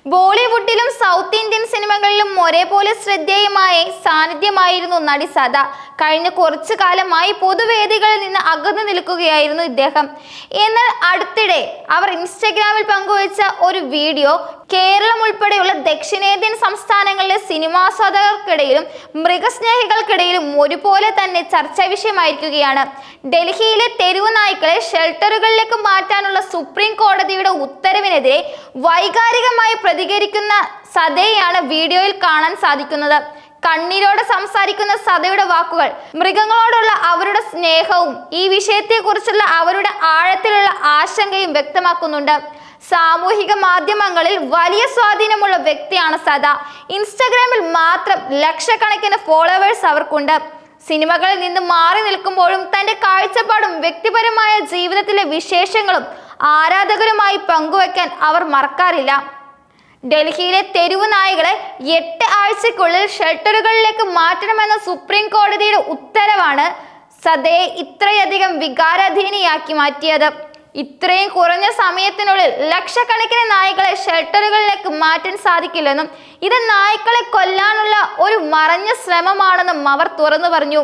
ബോളിവുഡിലും south Indian സിനിമകളിലും ഒരേപോലെ ശ്രദ്ധേയമായ സാന്നിധ്യമായിരുന്നു നടി സദ. കഴിഞ്ഞ കുറച്ചു കാലമായി പൊതുവേദികളിൽ നിന്ന് അകന്നു നിൽക്കുകയായിരുന്നു ഇദ്ദേഹം. എന്നാൽ അടുത്തിടെ അവർ ഇൻസ്റ്റഗ്രാമിൽ പങ്കുവച്ച ഒരു വീഡിയോ കേരളം ഉൾപ്പെടെയുള്ള ദക്ഷിണേന്ത്യൻ സംസ്ഥാനങ്ങളിലെ സിനിമാസ്വാദകർക്കിടയിലും മൃഗസ്നേഹികൾക്കിടയിലും ഒരുപോലെ തന്നെ ചർച്ചാ വിഷയമായിരിക്കുകയാണ്. ഡൽഹിയിലെ തെരുവു നായ്ക്കളെ ഷെൽട്ടറുകളിലേക്ക് മാറ്റാനുള്ള സുപ്രീം കോടതിയുടെ ഉത്തരവിനെതിരെ വൈകാരികമായി പ്രതികരിക്കുന്ന സദയെയാണ് വീഡിയോയിൽ കാണാൻ സാധിക്കുന്നത്. കണ്ണീരോടെ സംസാരിക്കുന്ന സദയുടെ വാക്കുകൾ മൃഗങ്ങളോടുള്ള അവരുടെ സ്നേഹവും ഈ വിഷയത്തെക്കുറിച്ചുള്ള അവരുടെ ആഴത്തിലുള്ള ആശങ്കയും വ്യക്തമാക്കുന്നുണ്ട്. സാമൂഹിക മാധ്യമങ്ങളിൽ വലിയ സ്വാധീനമുള്ള വ്യക്തിയാണ് സദ. ഇൻസ്റ്റഗ്രാമിൽ മാത്രം ലക്ഷക്കണക്കിന് ഫോളോവേഴ്സ് അവർക്കുണ്ട്. സിനിമകളിൽ നിന്ന് മാറി നിൽക്കുമ്പോഴും തന്റെ കാഴ്ചപ്പാടും വ്യക്തിപരമായ ജീവിതത്തിലെ വിശേഷങ്ങളും ആരാധകരുമായി പങ്കുവയ്ക്കാൻ അവർ മറക്കാറില്ല. ഡൽഹിയിലെ തെരുവു നായകളെ 8 ആഴ്ചയ്ക്കുള്ളിൽ ഷെൽട്ടറുകളിലേക്ക് മാറ്റണമെന്ന സുപ്രീം കോടതിയുടെ ഉത്തരവാണ് സദയെ ഇത്രയധികം വികാരാധീനിയാക്കി മാറ്റിയത്. ഇത്രയും കുറഞ്ഞ സമയത്തിനുള്ളിൽ ലക്ഷക്കണക്കിന് നായ്ക്കളെ ഷെൽട്ടറുകളിലേക്ക് മാറ്റാൻ സാധിക്കില്ലെന്നും ഇത് നായ്ക്കളെ കൊല്ലാനുള്ള ഒരു മറഞ്ഞ ശ്രമമാണെന്നും അവർ തുറന്നു പറഞ്ഞു.